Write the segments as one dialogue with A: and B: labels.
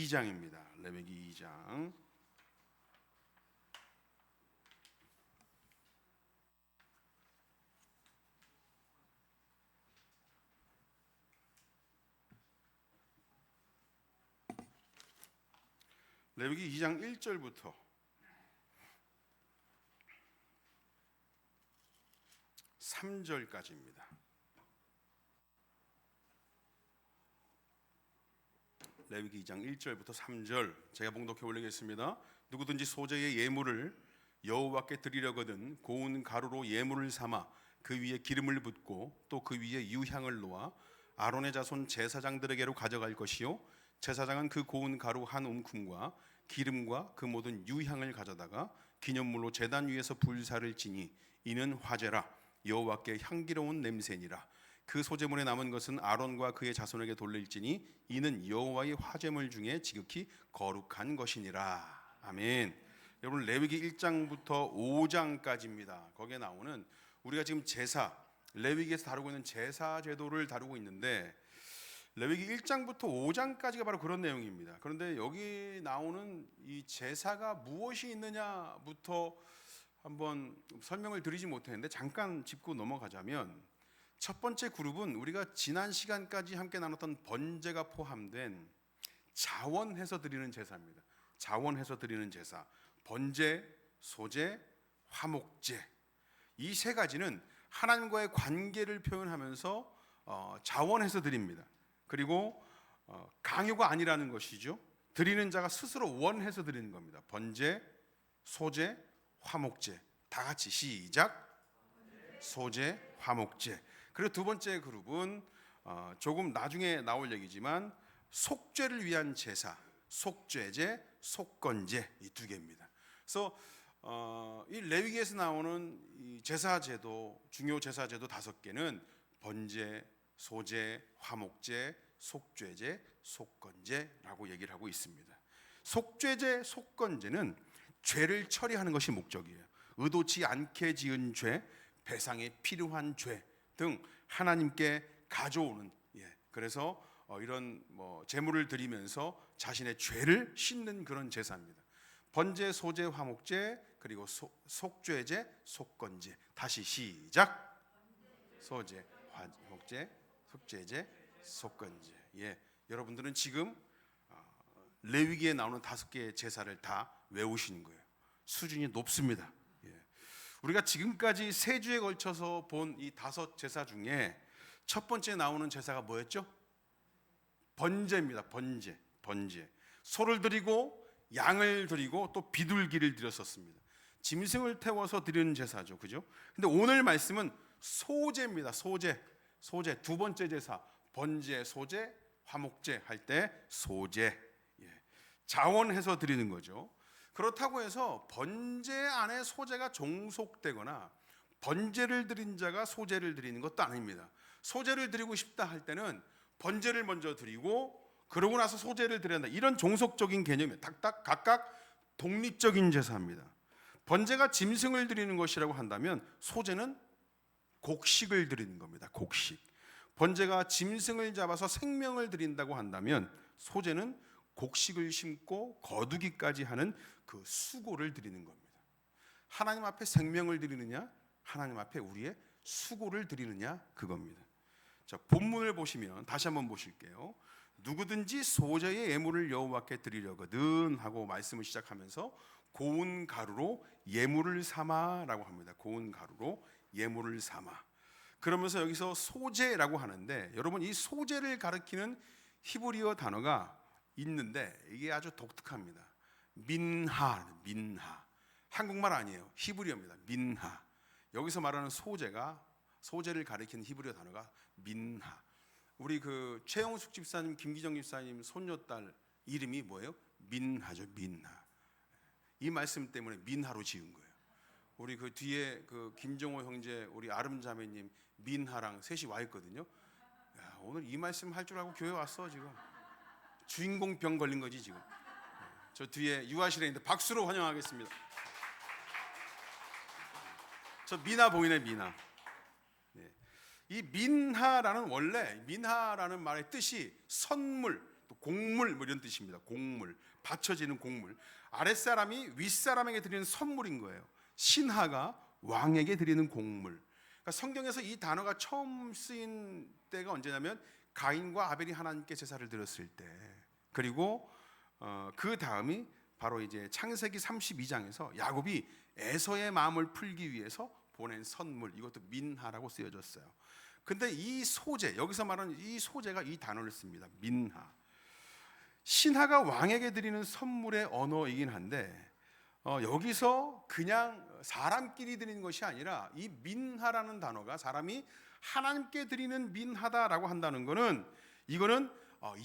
A: 2장입니다. 레위기 2장. 레위기 2장 1절부터 3절까지입니다. 레위기 2장 1절부터 3절 제가 봉독해 올리겠습니다. 누구든지 소재의 예물을 여호와께 드리려거든 고운 가루로 예물을 삼아 그 위에 기름을 붓고 또 그 위에 유향을 놓아 아론의 자손 제사장들에게로 가져갈 것이요 제사장은 그 고운 가루 한 움큼과 기름과 그 모든 유향을 가져다가 기념물로 제단 위에서 불사를 지니 이는 화제라 여호와께 향기로운 냄새니라. 그 소제물에 남은 것은 아론과 그의 자손에게 돌릴지니 이는 여호와의 화제물 중에 지극히 거룩한 것이니라. 아멘. 여러분 레위기 1장부터 5장까지입니다. 거기에 나오는 우리가 지금 제사, 레위기에서 다루고 있는 제사 제도를 다루고 있는데 레위기 1장부터 5장까지가 바로 그런 내용입니다. 그런데 여기 나오는 이 제사가 무엇이 있느냐부터 한번 설명을 드리지 못했는데 잠깐 짚고 넘어가자면 첫 번째 그룹은 우리가 지난 시간까지 함께 나눴던 번제가 포함된 자원해서 드리는 제사입니다. 자원해서 드리는 제사, 번제, 소제, 화목제. 이 세 가지는 하나님과의 관계를 표현하면서 자원해서 드립니다. 그리고 강요가 아니라는 것이죠. 드리는 자가 스스로 원해서 드리는 겁니다. 번제, 소제, 화목제. 다 같이 시작. 소제, 화목제. 그리고 두 번째 그룹은 조금 나중에 나올 얘기지만 속죄를 위한 제사, 속죄제, 속건제 이 두 개입니다. 그래서 이 레위기에서 나오는 이 제사제도, 중요 제사제도 5개는 번제, 소제, 화목제, 속죄제, 속건제라고 얘기를 하고 있습니다. 속죄제, 속건제는 죄를 처리하는 것이 목적이에요. 의도치 않게 지은 죄, 배상에 필요한 죄 등 하나님께 가져오는, 그래서 이런 제물을 드리면서 자신의 죄를 씻는 그런 제사입니다. 번제, 소제, 화목제, 그리고 속죄제, 속건제. 다시 시작. 소제, 화목제, 속죄제, 속건제. 여러분들은 지금 레위기에 나오는 5개의 제사를 다 외우시는 거예요. 수준이 높습니다. 우리가 지금까지 3주에 걸쳐서 본 이 5 제사 중에 첫 번째 나오는 제사가 뭐였죠? 번제입니다. 번제. 소를 드리고 양을 드리고 또 비둘기를 드렸었습니다. 짐승을 태워서 드리는 제사죠. 그죠? 근데 오늘 말씀은 소제입니다. 소제. 두 번째 제사. 번제, 소제, 화목제 할 때 소제. 자원해서 드리는 거죠. 그렇다고 해서 번제 안에 소제가 종속되거나 번제를 드린 자가 소제를 드리는 것도 아닙니다. 소제를 드리고 싶다 할 때는 번제를 먼저 드리고 그러고 나서 소제를 드려야 한다. 이런 종속적인 개념이에요. 각각 독립적인 제사입니다. 번제가 짐승을 드리는 것이라고 한다면 소제는 곡식을 드리는 겁니다. 곡식. 번제가 짐승을 잡아서 생명을 드린다고 한다면 소제는 곡식을 심고 거두기까지 하는 그 수고를 드리는 겁니다. 하나님 앞에 생명을 드리느냐, 하나님 앞에 우리의 수고를 드리느냐, 그겁니다. 자, 본문을 보시면 다시 한번 보실게요. 누구든지 소제의 예물을 여호와께 드리려거든 하고 말씀을 시작하면서 고운 가루로 예물을 삼아라고 합니다. 고운 가루로 예물을 삼아. 그러면서 여기서 소제라고 하는데 여러분 이 소제를 가리키는 히브리어 단어가 있는데 이게 아주 독특합니다. 민하. 한국말 아니에요. 히브리어입니다. 민하. 여기서 말하는 소제를 가리키는 히브리어 단어가 민하. 우리 그 최영숙 집사님, 김기정 집사님 손녀딸 이름이 뭐예요? 민하죠. 민하. 이 말씀 때문에 민하로 지은 거예요. 우리 그 뒤에 그 김정호 형제, 우리 아름 자매님 민하랑 셋이 와 있거든요. 야, 오늘 이 말씀 할 줄 알고 교회 왔어 지금. 주인공 병 걸린 거지 지금. 저 뒤에 유아실에 있는데 박수로 환영하겠습니다. 저 미나 보이네, 미나. 이 민하라는 원래 민하라는 말의 뜻이 선물, 또 곡물 뭐 이런 뜻입니다. 곡물, 바쳐지는 곡물. 아랫사람이 윗사람에게 드리는 선물인 거예요. 신하가 왕에게 드리는 곡물. 그러니까 성경에서 이 단어가 처음 쓰인 때가 언제냐면 가인과 아벨이 하나님께 제사를 드렸을 때, 그리고 그 다음이 바로 이제 창세기 32장에서 야곱이 에서의 마음을 풀기 위해서 보낸 선물, 이것도 민하라고 쓰여졌어요. 근데 이 소재, 여기서 말하는 이 소재가 이 단어를 씁니다. 민하. 신하가 왕에게 드리는 선물의 언어이긴 한데 여기서 그냥 사람끼리 드리는 것이 아니라 이 민하라는 단어가 사람이 하나님께 드리는 민하다라고 한다는 것은 이거는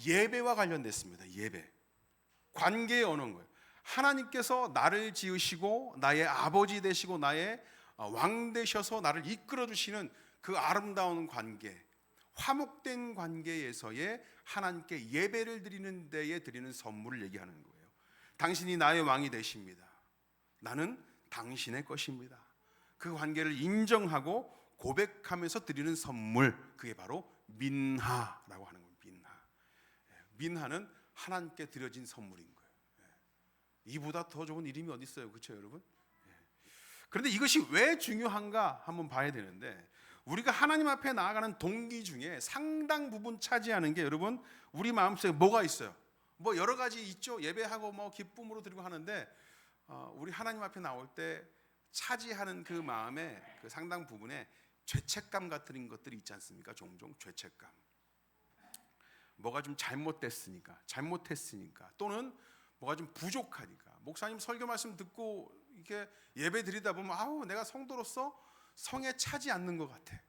A: 예배와 관련됐습니다. 예배, 관계의 언어인 거예요. 하나님께서 나를 지으시고 나의 아버지 되시고 나의 왕 되셔서 나를 이끌어 주시는 그 아름다운 관계, 화목된 관계에서의 하나님께 예배를 드리는 데에 드리는 선물을 얘기하는 거예요. 당신이 나의 왕이 되십니다. 나는 당신의 것입니다. 그 관계를 인정하고 고백하면서 드리는 선물, 그게 바로 민하라고 하는 겁니다. 민하. 민하는 하나님께 드려진 선물인 거예요. 이보다 더 좋은 이름이 어디 있어요, 그렇죠, 여러분? 그런데 이것이 왜 중요한가 한번 봐야 되는데, 우리가 하나님 앞에 나아가는 동기 중에 상당 부분 차지하는 게 여러분 우리 마음속에 뭐가 있어요? 뭐 여러 가지 있죠. 예배하고 뭐 기쁨으로 드리고 하는데 우리 하나님 앞에 나올 때 차지하는 그 마음의 그 상당 부분에 죄책감 같은 것들이 있지 않습니까? 종종 죄책감. 뭐가 좀 잘못했으니까 또는 뭐가 좀 부족하니까, 목사님 설교 말씀 듣고 이렇게 예배 드리다 보면 아우 내가 성도로서 성에 차지 않는 것 같아,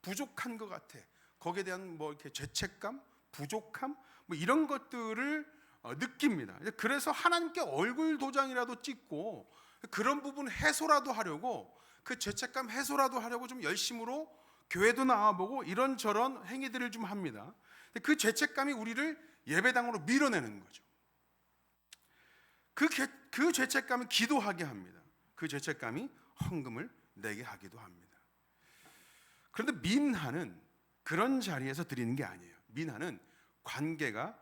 A: 부족한 것 같아, 거기에 대한 뭐 이렇게 죄책감, 부족함 뭐 이런 것들을 느낍니다. 그래서 하나님께 얼굴 도장이라도 찍고 그런 부분 해소라도 하려고, 그 죄책감 해소라도 하려고 좀 열심으로 교회도 나와보고 이런저런 행위들을 좀 합니다. 그 죄책감이 우리를 예배당으로 밀어내는 거죠. 그 죄책감이 기도하게 합니다. 그 죄책감이 헌금을 내게 하기도 합니다. 그런데 민하는 그런 자리에서 드리는 게 아니에요. 민하는 관계가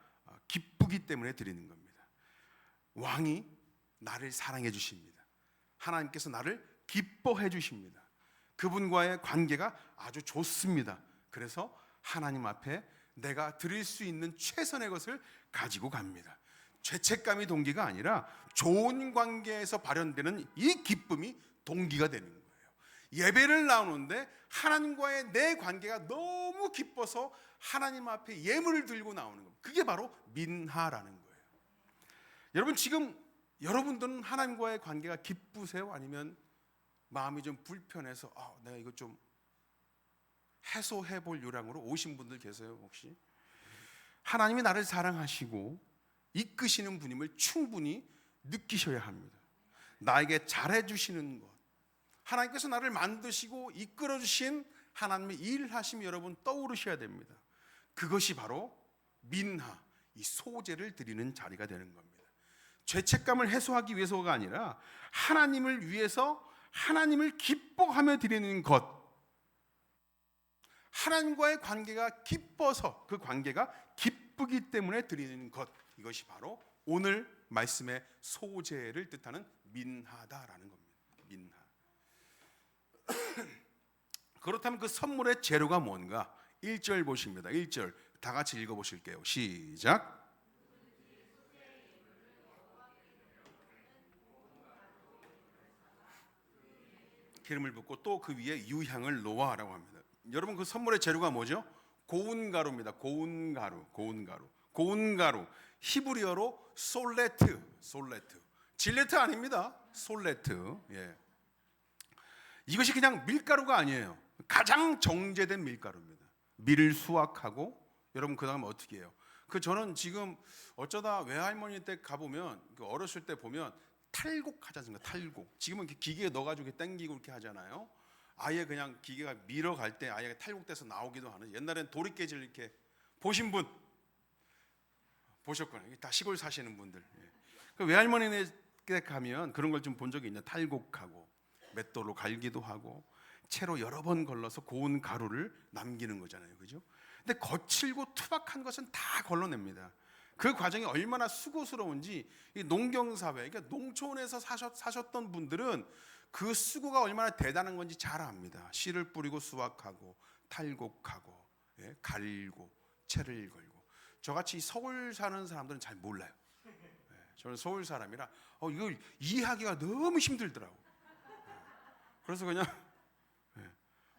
A: 기쁘기 때문에 드리는 겁니다. 왕이 나를 사랑해 주십니다. 하나님께서 나를 기뻐해 주십니다. 그분과의 관계가 아주 좋습니다. 그래서 하나님 앞에 내가 드릴 수 있는 최선의 것을 가지고 갑니다. 죄책감이 동기가 아니라 좋은 관계에서 발현되는 이 기쁨이 동기가 되는 거예요. 예배를 나오는데 하나님과의 내 관계가 너무 기뻐서 하나님 앞에 예물을 들고 나오는 겁니다. 그게 바로 민하라는 거예요. 여러분, 지금 여러분들은 하나님과의 관계가 기쁘세요? 아니면 마음이 좀 불편해서 내가 이거 좀 해소해 볼 요량으로 오신 분들 계세요, 혹시? 하나님이 나를 사랑하시고 이끄시는 분임을 충분히 느끼셔야 합니다. 나에게 잘해주시는 것, 하나님께서 나를 만드시고 이끌어주신 하나님의 일하심이 여러분 떠오르셔야 됩니다. 그것이 바로 민하, 이 소재를 드리는 자리가 되는 겁니다. 죄책감을 해소하기 위해서가 아니라 하나님을 위해서 하나님을 기뻐하며 드리는 것, 하나님과의 관계가 기뻐서 그 관계가 기쁘기 때문에 드리는 것, 이것이 바로 오늘 말씀의 소재를 뜻하는 민하다라는 겁니다. 민하. 그렇다면 그 선물의 재료가 뭔가? 1절 보십니다. 1절 다 같이 읽어보실게요. 시작. 기름을 붓고 또 그 위에 유향을 놓아라고 합니다. 여러분, 그 선물의 재료가 뭐죠? 고운 가루입니다. 고운 가루. 히브리어로 솔레트. 질레트 아닙니다. 솔레트. 예. 이것이 그냥 밀가루가 아니에요. 가장 정제된 밀가루입니다. 밀을 수확하고, 여러분 그다음에 어떻게 해요? 저는 지금 어쩌다 외할머니 댁 가보면, 어렸을 때 보면 탈곡 하지 않습니까? 탈곡. 지금은 기계에 넣어가지고 당기고 이렇게 하잖아요. 아예 그냥 기계가 밀어갈 때 아예 탈곡돼서 나오기도 하는. 옛날엔 도리깨질 이렇게 보신 분 보셨구나. 다 시골 사시는 분들. 외할머니 댁 가면 그런 걸 좀 본 적이 있냐? 탈곡하고 맷돌로 갈기도 하고 채로 여러 번 걸러서 고운 가루를 남기는 거잖아요, 그죠? 근데 거칠고 투박한 것은 다 걸러냅니다. 그 과정이 얼마나 수고스러운지 이 농경사회, 그러니까 농촌에서 사셨던 분들은 그 수고가 얼마나 대단한 건지 잘 압니다. 씨를 뿌리고 수확하고 탈곡하고, 갈고 채를 걸고. 저같이 서울 사는 사람들은 잘 몰라요. 저는 서울 사람이라 이걸 이해하기가 너무 힘들더라고. 그래서 그냥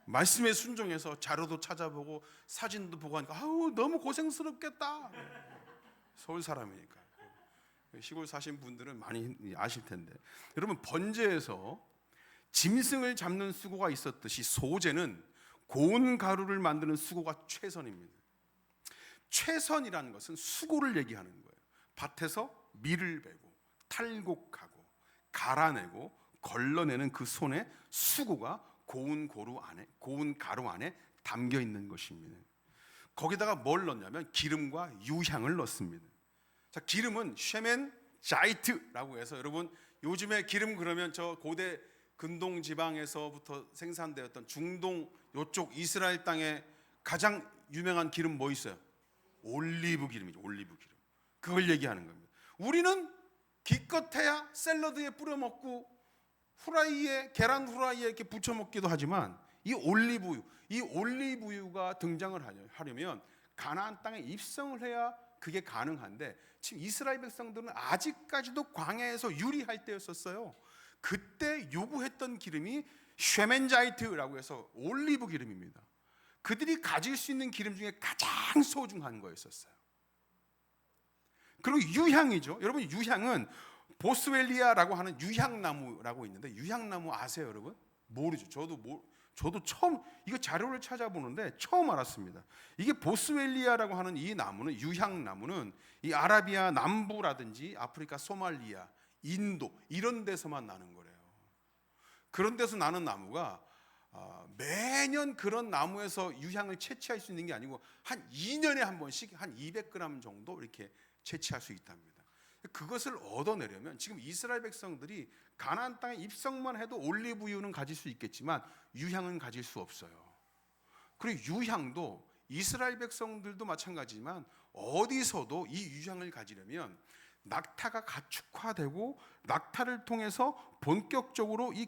A: 말씀에 순종해서 자료도 찾아보고 사진도 보고 하니까 너무 고생스럽겠다. 서울 사람이니까. 시골 사신 분들은 많이 아실 텐데, 여러분, 번제에서 짐승을 잡는 수고가 있었듯이 소제는 고운 가루를 만드는 수고가 최선입니다. 최선이라는 것은 수고를 얘기하는 거예요. 밭에서 밀을 베고 탈곡하고 갈아내고 걸러내는 그 손의 수고가 고운 가루 안에 담겨 있는 것입니다. 거기다가 뭘 넣냐면 기름과 유향을 넣습니다. 자, 기름은 쉐멘 자이트라고 해서, 여러분 요즘에 기름 그러면 저 고대 근동 지방에서부터 생산되었던 중동 요쪽 이스라엘 땅에 가장 유명한 기름 뭐 있어요? 올리브 기름이죠. 올리브 기름. 그걸 얘기하는 겁니다. 우리는 기껏해야 샐러드에 뿌려 먹고 후라이에, 계란 후라이에 이렇게 부쳐 먹기도 하지만 이 올리브유가 등장을 하려면 가나안 땅에 입성을 해야 그게 가능한데, 지금 이스라엘 백성들은 아직까지도 광야에서 유리할 때였었어요. 그때 요구했던 기름이 쉐멘자이트라고 해서 올리브 기름입니다. 그들이 가질 수 있는 기름 중에 가장 소중한 거였었어요. 그리고 유향이죠. 여러분, 유향은 보스웰리아라고 하는 유향나무라고 있는데, 유향나무 아세요, 여러분? 모르죠. 저도 처음 이거 자료를 찾아보는데 처음 알았습니다. 이게 보스웰리아라고 하는 이 나무는, 유향나무는 이 아라비아 남부라든지 아프리카 소말리아, 인도 이런 데서만 나는 거래요. 그런 데서 나는 나무가 매년 그런 나무에서 유향을 채취할 수 있는 게 아니고 한 2년에 한 번씩 한 200g 정도 이렇게 채취할 수 있답니다. 그것을 얻어내려면 지금 이스라엘 백성들이 가나안 땅에 입성만 해도 올리브유는 가질 수 있겠지만 유향은 가질 수 없어요. 그리고 유향도 이스라엘 백성들도 마찬가지지만 어디서도 이 유향을 가지려면 낙타가 가축화되고 낙타를 통해서 본격적으로 이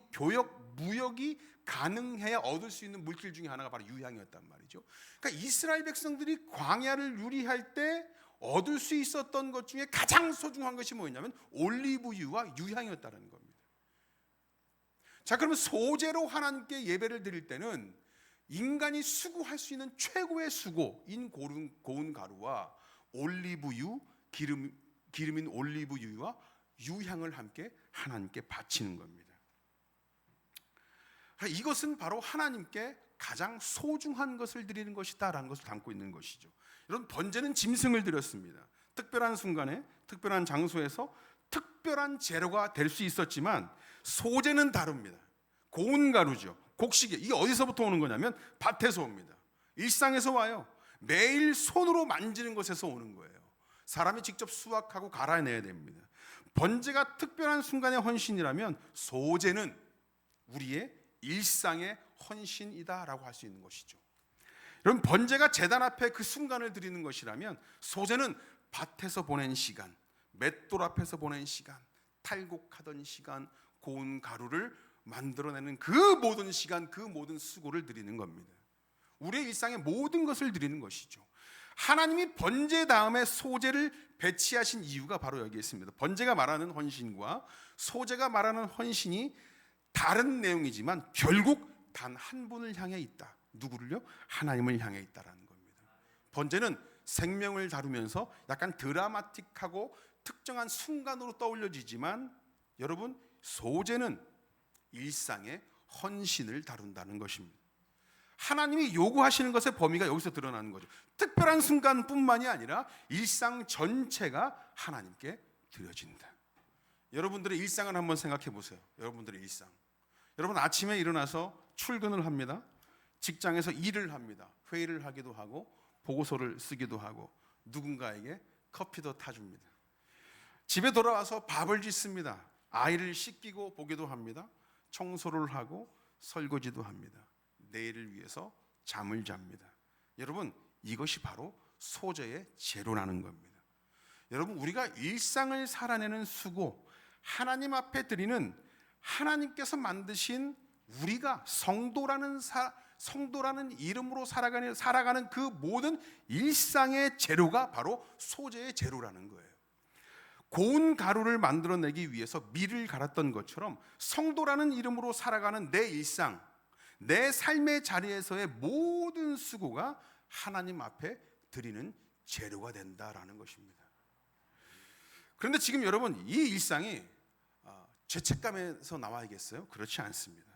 A: 무역이 가능해야 얻을 수 있는 물질 중에 하나가 바로 유향이었단 말이죠. 그러니까 이스라엘 백성들이 광야를 유리할 때 얻을 수 있었던 것 중에 가장 소중한 것이 뭐였냐면 올리브유와 유향이었다는 겁니다. 자, 그러면 소제로 하나님께 예배를 드릴 때는 인간이 수고할 수 있는 최고의 수고인 고운 가루와 올리브유, 기름인 올리브유와 유향을 함께 하나님께 바치는 겁니다. 이것은 바로 하나님께 가장 소중한 것을 드리는 것이다라는 것을 담고 있는 것이죠. 여러분, 번제는 짐승을 드렸습니다. 특별한 순간에 특별한 장소에서 특별한 재료가 될 수 있었지만 소제는 다릅니다. 고운 가루죠. 곡식이 이게 어디서부터 오는 거냐면 밭에서 옵니다. 일상에서 와요. 매일 손으로 만지는 것에서 오는 거예요. 사람이 직접 수확하고 갈아내야 됩니다. 번제가 특별한 순간의 헌신이라면 소제는 우리의 일상의 헌신이다라고 할 수 있는 것이죠. 여러분, 번제가 제단 앞에 그 순간을 드리는 것이라면 소제는 밭에서 보낸 시간, 맷돌 앞에서 보낸 시간, 탈곡하던 시간, 고운 가루를 만들어내는 그 모든 시간, 그 모든 수고를 드리는 겁니다. 우리의 일상의 모든 것을 드리는 것이죠. 하나님이 번제 다음에 소제를 배치하신 이유가 바로 여기에 있습니다. 번제가 말하는 헌신과 소제가 말하는 헌신이 다른 내용이지만 결국 단 한 분을 향해 있다. 누구를요? 하나님을 향해 있다라는 겁니다. 번제는 생명을 다루면서 약간 드라마틱하고 특정한 순간으로 떠올려지지만, 여러분, 소제는 일상의 헌신을 다룬다는 것입니다. 하나님이 요구하시는 것의 범위가 여기서 드러나는 거죠. 특별한 순간뿐만이 아니라 일상 전체가 하나님께 드려진다. 여러분들의 일상을 한번 생각해 보세요. 여러분들의 일상. 여러분, 아침에 일어나서 출근을 합니다. 직장에서 일을 합니다. 회의를 하기도 하고 보고서를 쓰기도 하고 누군가에게 커피도 타줍니다. 집에 돌아와서 밥을 짓습니다. 아이를 씻기고 보기도 합니다. 청소를 하고 설거지도 합니다. 내일을 위해서 잠을 잡니다. 여러분, 이것이 바로 소제의 제로라는 겁니다. 여러분, 우리가 일상을 살아내는 수고, 하나님 앞에 드리는 하나님께서 만드신 우리가 성도라는 이름으로 살아가는 그 모든 일상의 재료가 바로 소재의 재료라는 거예요. 고운 가루를 만들어내기 위해서 밀을 갈았던 것처럼 성도라는 이름으로 살아가는 내 일상, 내 삶의 자리에서의 모든 수고가 하나님 앞에 드리는 재료가 된다라는 것입니다. 그런데 지금 여러분, 이 일상이 죄책감에서 나와야겠어요? 그렇지 않습니다.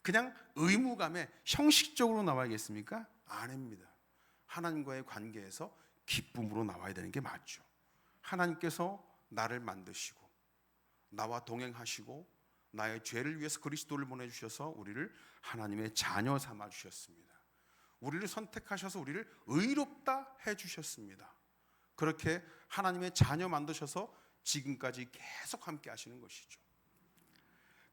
A: 그냥 의무감에 형식적으로 나와야겠습니까? 아닙니다. 하나님과의 관계에서 기쁨으로 나와야 되는 게 맞죠. 하나님께서 나를 만드시고 나와 동행하시고 나의 죄를 위해서 그리스도를 보내주셔서 우리를 하나님의 자녀 삼아 주셨습니다. 우리를 선택하셔서 우리를 의롭다 해주셨습니다. 그렇게 하나님의 자녀 만드셔서 지금까지 계속 함께 하시는 것이죠.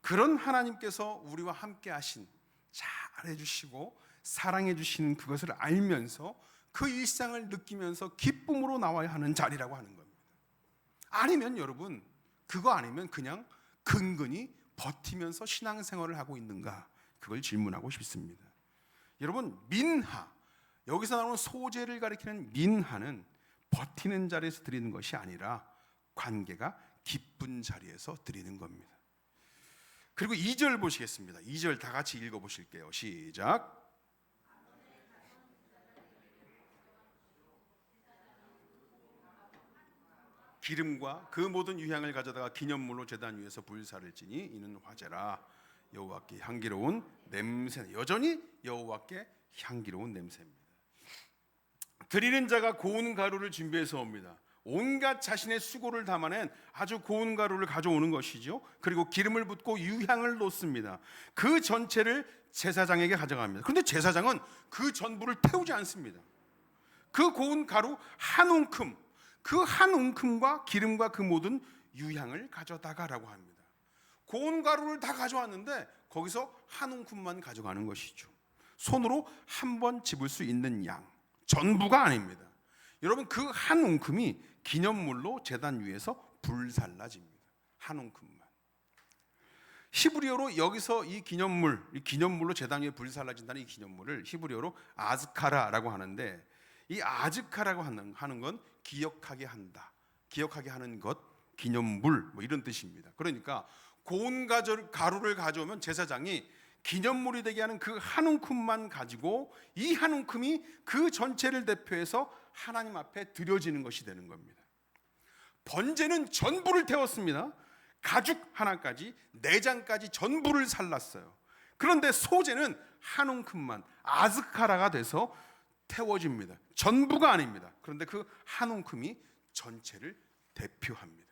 A: 그런 하나님께서 우리와 함께 하신, 잘해 주시고 사랑해 주시는 그것을 알면서 그 일상을 느끼면서 기쁨으로 나와야 하는 자리라고 하는 겁니다. 아니면 여러분, 그거 아니면 그냥 근근히 버티면서 신앙생활을 하고 있는가, 그걸 질문하고 싶습니다. 여러분, 민하, 여기서 나오는 소재를 가리키는 민하는 버티는 자리에서 드리는 것이 아니라 관계가 기쁜 자리에서 드리는 겁니다. 그리고 2절 보시겠습니다. 2절 다 같이 읽어보실게요. 시작. 기름과 그 모든 유향을 가져다가 기념물로 제단 위에서 불사를 지니 이는 화제라. 여호와께 향기로운 냄새, 여전히 여호와께 향기로운 냄새입니다. 드리는 자가 고운 가루를 준비해서 옵니다. 온갖 자신의 수고를 담아낸 아주 고운 가루를 가져오는 것이죠. 그리고 기름을 붓고 유향을 놓습니다. 그 전체를 제사장에게 가져갑니다. 그런데 제사장은 그 전부를 태우지 않습니다. 그 고운 가루 한 웅큼, 그 한 웅큼과 기름과 그 모든 유향을 가져다가라고 합니다. 고운 가루를 다 가져왔는데 거기서 한 웅큼만 가져가는 것이죠. 손으로 한 번 집을 수 있는 양, 전부가 아닙니다. 여러분, 그 한 웅큼이 기념물로 제단 위에서 불살라집니다. 한 웅큼만. 히브리어로 여기서 이 기념물로 제단 위에 불살라진다는 이 기념물을 히브리어로 아즈카라라고 하는데, 이 아즈카라고 하는 건 기억하게 한다, 기억하게 하는 것, 기념물, 뭐 이런 뜻입니다. 그러니까 고운 가루를 가져오면 제사장이 기념물이 되게 하는 그 한 웅큼만 가지고 이 한 웅큼이 그 전체를 대표해서 하나님 앞에 드려지는 것이 되는 겁니다. 번제는 전부를 태웠습니다. 가죽 하나까지, 내장까지 전부를 살랐어요. 그런데 소제는 한 웅큼만, 아즈카라가 돼서 태워집니다. 전부가 아닙니다. 그런데 그 한 웅큼이 전체를 대표합니다.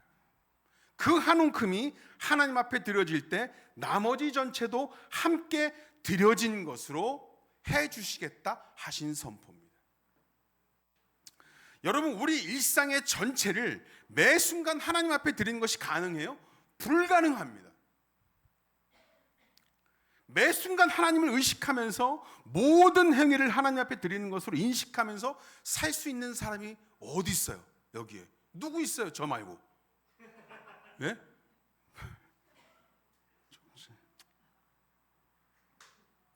A: 그 한 웅큼이 하나님 앞에 드려질 때 나머지 전체도 함께 드려진 것으로 해주시겠다 하신 선포입니다. 여러분, 우리 일상의 전체를 매 순간 하나님 앞에 드리는 것이 가능해요? 불가능합니다. 매 순간 하나님을 의식하면서 모든 행위를 하나님 앞에 드리는 것으로 인식하면서 살 수 있는 사람이 어디 있어요? 여기에 누구 있어요? 저 말고. 예?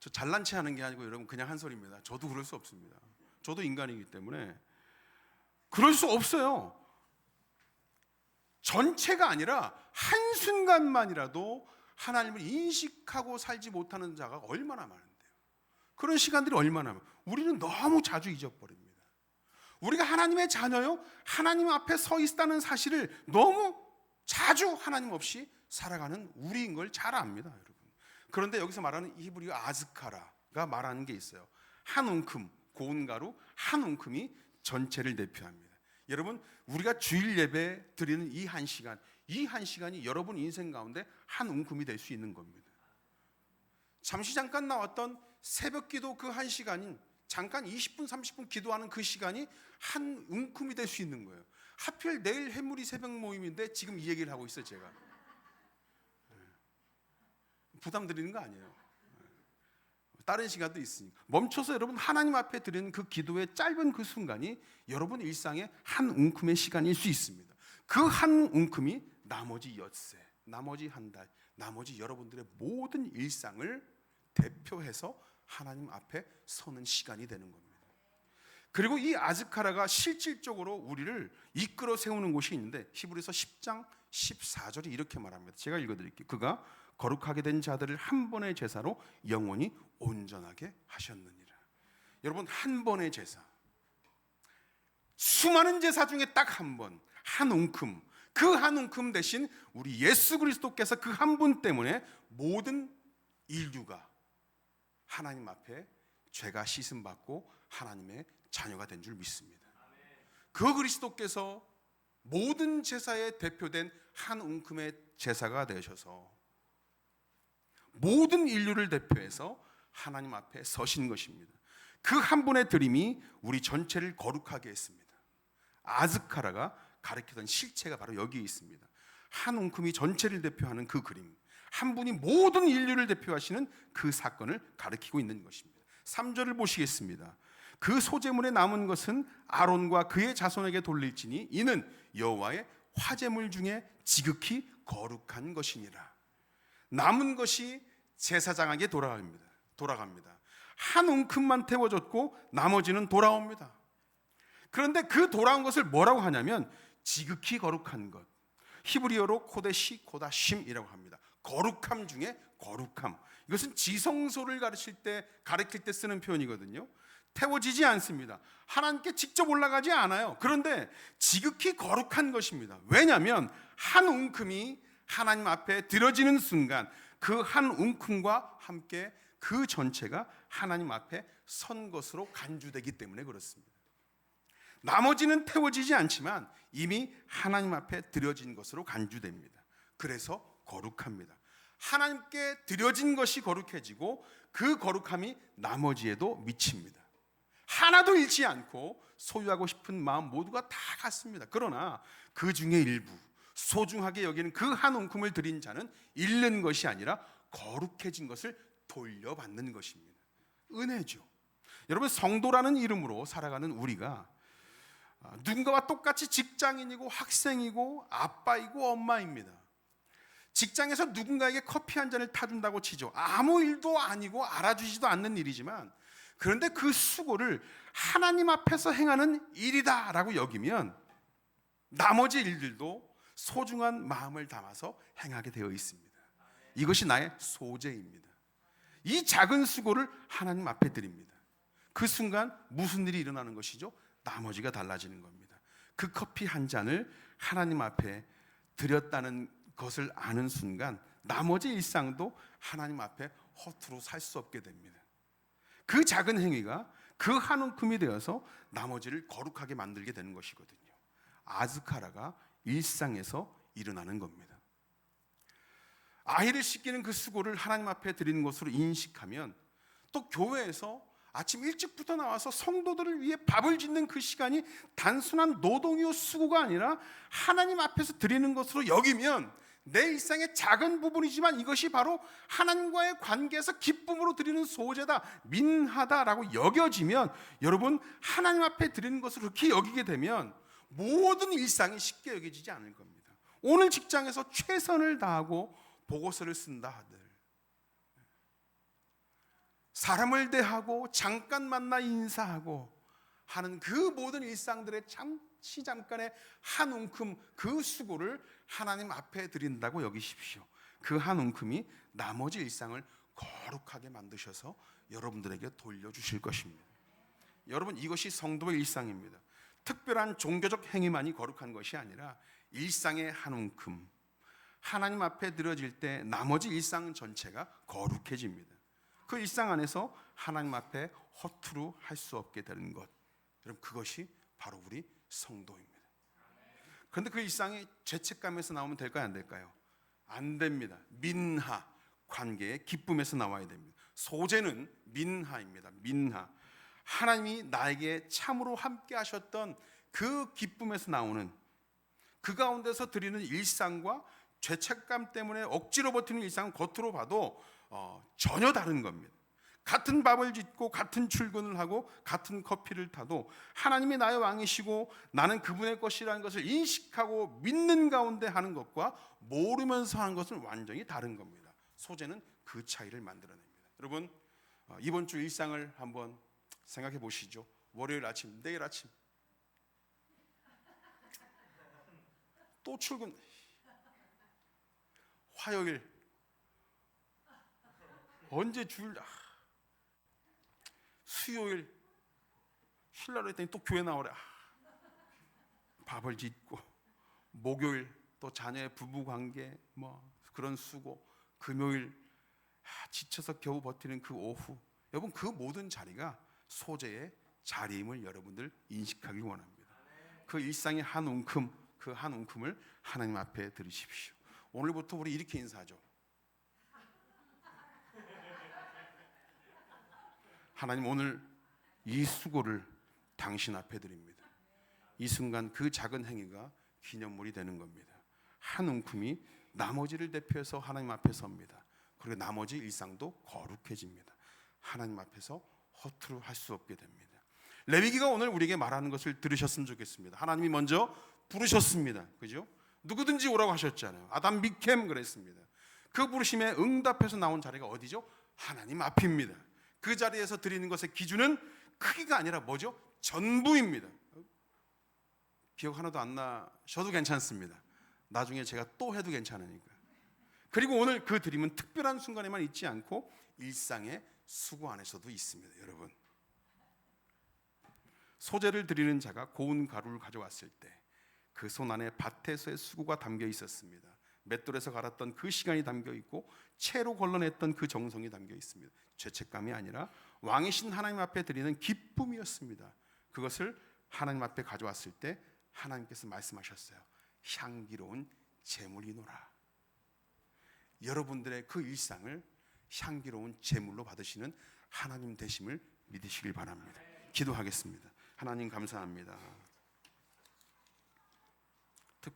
A: 저 잘난 체 하는 게 아니고 여러분, 그냥 한 소리입니다. 저도 그럴 수 없습니다. 저도 인간이기 때문에 그럴 수 없어요. 전체가 아니라 한순간만이라도 하나님을 인식하고 살지 못하는 자가 얼마나 많은데요. 그런 시간들이 얼마나 많아요. 우리는 너무 자주 잊어버립니다. 우리가 하나님의 자녀요, 하나님 앞에 서 있다는 사실을 너무 자주 하나님 없이 살아가는 우리인 걸 잘 압니다, 여러분. 그런데 여기서 말하는 히브리어 아즈카라가 말하는 게 있어요. 한 웅큼, 고운 가루 한 웅큼이 전체를 대표합니다. 여러분, 우리가 주일 예배 드리는 이 한 시간이 여러분 인생 가운데 한 웅큼이 될 수 있는 겁니다. 잠깐 나왔던 새벽 기도 그 한 시간인, 잠깐 20분 30분 기도하는 그 시간이 한 웅큼이 될 수 있는 거예요. 하필 내일 해무리 새벽 모임인데 지금 이 얘기를 하고 있어요, 제가. 부담 드리는 거 아니에요. 다른 시간도 있으니까 멈춰서 여러분 하나님 앞에 드리는 그 기도의 짧은 그 순간이 여러분 일상의 한 움큼의 시간일 수 있습니다. 그 한 움큼이 나머지 엿새, 나머지 한 달, 나머지 여러분들의 모든 일상을 대표해서 하나님 앞에 서는 시간이 되는 겁니다. 그리고 이 아즈카라가 실질적으로 우리를 이끌어 세우는 곳이 있는데 히브리서 10장 14절이 이렇게 말합니다. 제가 읽어드릴게요. 그가 거룩하게 된 자들을 한 번의 제사로 영원히 온전하게 하셨느니라. 여러분, 한 번의 제사, 수많은 제사 중에 딱 한 번, 한 웅큼, 그 한 웅큼 대신 우리 예수 그리스도께서 그 한 분 때문에 모든 인류가 하나님 앞에 죄가 씻음받고 하나님의 자녀가 된 줄 믿습니다. 그 그리스도께서 모든 제사에 대표된 한 웅큼의 제사가 되셔서 모든 인류를 대표해서 하나님 앞에 서신 것입니다. 그 한 분의 드림이 우리 전체를 거룩하게 했습니다. 아즈카라가 가리키던 실체가 바로 여기에 있습니다. 한 웅큼이 전체를 대표하는 그 그림, 한 분이 모든 인류를 대표하시는 그 사건을 가리키고 있는 것입니다. 3절을 보시겠습니다. 그 소제물에 남은 것은 아론과 그의 자손에게 돌릴지니 이는 여호와의 화제물 중에 지극히 거룩한 것이니라. 남은 것이 제사장에게 돌아갑니다. 한 웅큼만 태워졌고 나머지는 돌아옵니다. 그런데 그 돌아온 것을 뭐라고 하냐면 지극히 거룩한 것, 히브리어로 코데시 코다심이라고 합니다. 거룩함 중에 거룩함. 이것은 지성소를 가르칠 때 쓰는 표현이거든요. 태워지지 않습니다. 하나님께 직접 올라가지 않아요. 그런데 지극히 거룩한 것입니다. 왜냐하면 한 웅큼이 하나님 앞에 들어지는 순간 그 한 웅큼과 함께 그 전체가 하나님 앞에 선 것으로 간주되기 때문에 그렇습니다. 나머지는 태워지지 않지만 이미 하나님 앞에 드려진 것으로 간주됩니다. 그래서 거룩합니다. 하나님께 드려진 것이 거룩해지고 그 거룩함이 나머지에도 미칩니다. 하나도 잃지 않고 소유하고 싶은 마음 모두가 다 같습니다. 그러나 그 중에 일부 소중하게 여기는 그 한 웅큼을 드린 자는 잃는 것이 아니라 거룩해진 것을 돌려받는 것입니다. 은혜죠. 여러분, 성도라는 이름으로 살아가는 우리가 누군가와 똑같이 직장인이고 학생이고 아빠이고 엄마입니다. 직장에서 누군가에게 커피 한 잔을 타준다고 치죠. 아무 일도 아니고 알아주지도 않는 일이지만 그런데 그 수고를 하나님 앞에서 행하는 일이다라고 여기면 나머지 일들도 소중한 마음을 담아서 행하게 되어 있습니다. 이것이 나의 소재입니다. 이 작은 수고를 하나님 앞에 드립니다. 그 순간 무슨 일이 일어나는 것이죠? 나머지가 달라지는 겁니다. 그 커피 한 잔을 하나님 앞에 드렸다는 것을 아는 순간 나머지 일상도 하나님 앞에 허투루 살 수 없게 됩니다. 그 작은 행위가 그 한 움큼이 되어서 나머지를 거룩하게 만들게 되는 것이거든요. 아즈카라가 일상에서 일어나는 겁니다. 아이를 씻기는 그 수고를 하나님 앞에 드리는 것으로 인식하면 또 교회에서 아침 일찍부터 나와서 성도들을 위해 밥을 짓는 그 시간이 단순한 노동이요 수고가 아니라 하나님 앞에서 드리는 것으로 여기면 내 일상의 작은 부분이지만 이것이 바로 하나님과의 관계에서 기쁨으로 드리는 소재다, 민하다라고 여겨지면 여러분, 하나님 앞에 드리는 것을 그렇게 여기게 되면 모든 일상이 쉽게 여겨지지 않을 겁니다. 오늘 직장에서 최선을 다하고 보고서를 쓴다 하들, 사람을 대하고 잠깐 만나 인사하고 하는 그 모든 일상들의 잠깐의 한 웅큼 그 수고를 하나님 앞에 드린다고 여기십시오. 그 한 웅큼이 나머지 일상을 거룩하게 만드셔서 여러분들에게 돌려주실 것입니다. 여러분, 이것이 성도의 일상입니다. 특별한 종교적 행위만이 거룩한 것이 아니라 일상의 한 웅큼, 하나님 앞에 드려질 때 나머지 일상 전체가 거룩해집니다. 그 일상 안에서 하나님 앞에 허투루 할 수 없게 되는 것, 여러분, 그것이 바로 우리 성도입니다. 그런데 그 일상이 죄책감에서 나오면 될까요, 안 될까요? 안 됩니다. 민하, 관계의 기쁨에서 나와야 됩니다. 소재는 민하입니다. 민하, 하나님이 나에게 참으로 함께 하셨던 그 기쁨에서 나오는, 그 가운데서 드리는 일상과 죄책감 때문에 억지로 버티는 일상은 겉으로 봐도 전혀 다른 겁니다. 같은 밥을 짓고 같은 출근을 하고 같은 커피를 타도 하나님이 나의 왕이시고 나는 그분의 것이라는 것을 인식하고 믿는 가운데 하는 것과 모르면서 하는 것은 완전히 다른 겁니다. 소재는 그 차이를 만들어냅니다. 여러분, 이번 주 일상을 한번 생각해 보시죠. 월요일 아침, 내일 아침 또 출근, 화요일 언제 주일, 수요일 쉴라고 했더니 또 교회 나오래. 밥을 짓고, 목요일 또 자녀의 부부관계 뭐 그런 수고, 금요일 지쳐서 겨우 버티는 그 오후. 여러분, 그 모든 자리가 소재의 자리임을 여러분들 인식하기 원합니다. 그 일상의 한 움큼, 그 한 움큼을 하나님 앞에 드리십시오. 오늘부터 우리 이렇게 인사하죠. 하나님, 오늘 이 수고를 당신 앞에 드립니다. 이 순간 그 작은 행위가 기념물이 되는 겁니다. 한 움큼이 나머지를 대표해서 하나님 앞에 섭니다. 그리고 나머지 일상도 거룩해집니다. 하나님 앞에서 허투루 할 수 없게 됩니다. 레위기가 오늘 우리에게 말하는 것을 들으셨으면 좋겠습니다. 하나님이 먼저 부르셨습니다. 그죠? 누구든지 오라고 하셨잖아요. 아담 미켐 그랬습니다. 그 부르심에 응답해서 나온 자리가 어디죠? 하나님 앞입니다. 그 자리에서 드리는 것의 기준은 크기가 아니라 뭐죠? 전부입니다. 기억 하나도 안 나셔도 괜찮습니다. 나중에 제가 또 해도 괜찮으니까. 그리고 오늘 그 드림은 특별한 순간에만 있지 않고 일상의 수고 안에서도 있습니다. 여러분, 소재를 드리는 자가 고운 가루를 가져왔을 때 그 손 안에 밭에서의 수고가 담겨 있었습니다. 맷돌에서 갈았던 그 시간이 담겨 있고 채로 걸러냈던 그 정성이 담겨 있습니다. 죄책감이 아니라 왕이신 하나님 앞에 드리는 기쁨이었습니다. 그것을 하나님 앞에 가져왔을 때 하나님께서 말씀하셨어요. 향기로운 제물이노라. 여러분들의 그 일상을 향기로운 제물로 받으시는 하나님 되심을 믿으시길 바랍니다. 기도하겠습니다. 하나님 감사합니다. 특별한